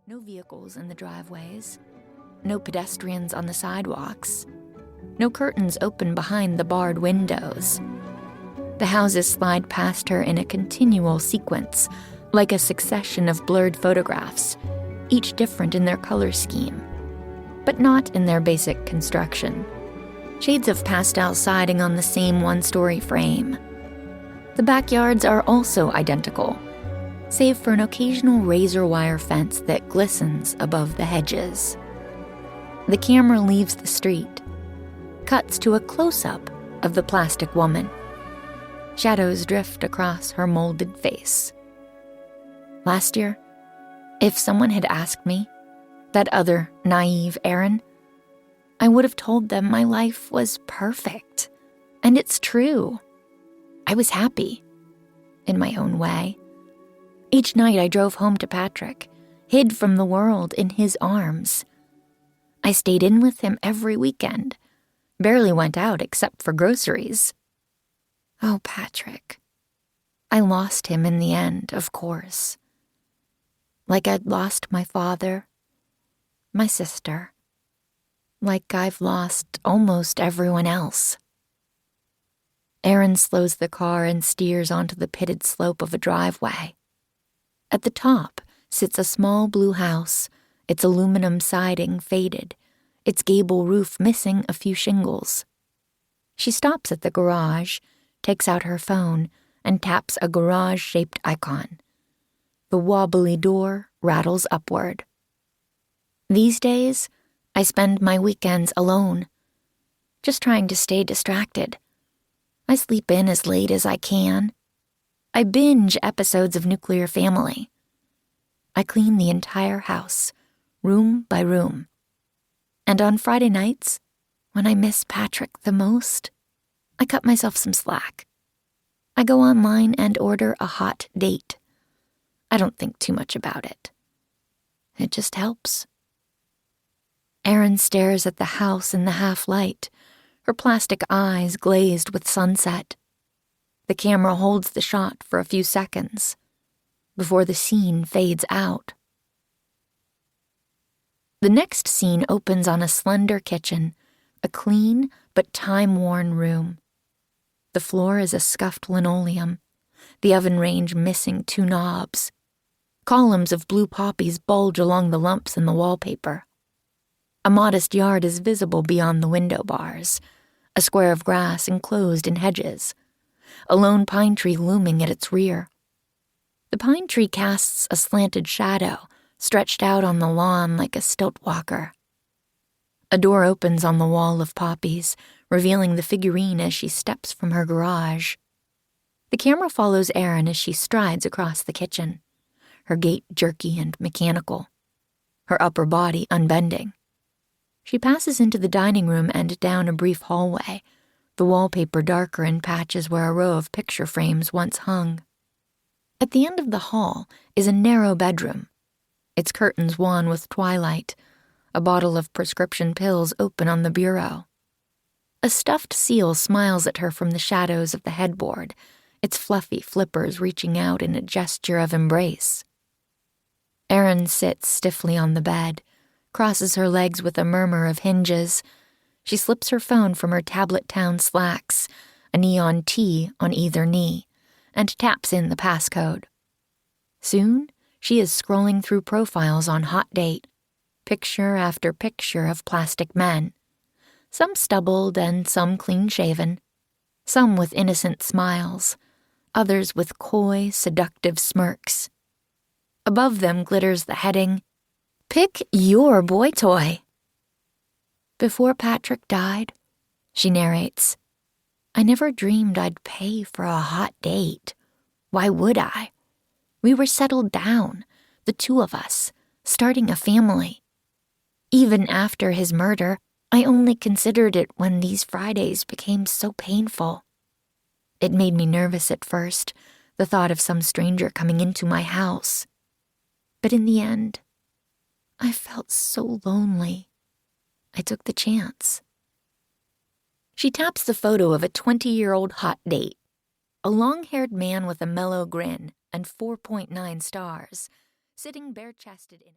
No vehicles in the driveways. No pedestrians on the sidewalks. No curtains open behind the barred windows. The houses slide past her in a continual sequence, like a succession of blurred photographs, each different in their color scheme, but not in their basic construction. Shades of pastel siding on the same one-story frame. The backyards are also identical, save for an occasional razor wire fence that glistens above the hedges. The camera leaves the street, cuts to a close-up of the plastic woman. Shadows drift across her molded face. Last year, if someone had asked me, that other naive Erin, I would have told them my life was perfect. And it's true. I was happy, in my own way. Each night I drove home to Patrick, hid from the world in his arms. I stayed in with him every weekend, barely went out except for groceries. Oh, Patrick. I lost him in the end, of course. Like I'd lost my father, my sister, like I've lost almost everyone else. Erin slows the car and steers onto the pitted slope of a driveway. At the top sits a small blue house, its aluminum siding faded, its gable roof missing a few shingles. She stops at the garage, takes out her phone, and taps a garage-shaped icon. The wobbly door rattles upward. These days, I spend my weekends alone, just trying to stay distracted. I sleep in as late as I can. I binge episodes of Nuclear Family. I clean the entire house, room by room. And on Friday nights, when I miss Patrick the most, I cut myself some slack. I go online and order a hot date. I don't think too much about it. It just helps. Erin stares at the house in the half-light, her plastic eyes glazed with sunset. The camera holds the shot for a few seconds, before the scene fades out. The next scene opens on a slender kitchen, a clean but time-worn room. The floor is a scuffed linoleum, the oven range missing 2 knobs. Columns of blue poppies bulge along the lumps in the wallpaper. A modest yard is visible beyond the window bars, a square of grass enclosed in hedges, a lone pine tree looming at its rear. The pine tree casts a slanted shadow, stretched out on the lawn like a stilt walker. A door opens on the wall of poppies, revealing the figurine as she steps from her garage. The camera follows Erin as she strides across the kitchen, her gait jerky and mechanical, her upper body unbending. She passes into the dining room and down a brief hallway, the wallpaper darker in patches where a row of picture frames once hung. At the end of the hall is a narrow bedroom, its curtains wan with twilight, a bottle of prescription pills open on the bureau. A stuffed seal smiles at her from the shadows of the headboard, its fluffy flippers reaching out in a gesture of embrace. Erin sits stiffly on the bed, crosses her legs with a murmur of hinges. She slips her phone from her tablet-town slacks, a neon T on either knee, and taps in the passcode. Soon, she is scrolling through profiles on Hot Date, picture after picture of plastic men, some stubbled and some clean-shaven, some with innocent smiles, others with coy, seductive smirks. Above them glitters the heading, "Pick your boy toy." Before Patrick died, she narrates, I never dreamed I'd pay for a hot date. Why would I? We were settled down, the 2 of us, starting a family. Even after his murder, I only considered it when these Fridays became so painful. It made me nervous at first, the thought of some stranger coming into my house. But in the end, I felt so lonely. I took the chance. She taps the photo of a 20-year-old hot date, a long-haired man with a mellow grin and 4.9 stars, sitting bare-chested in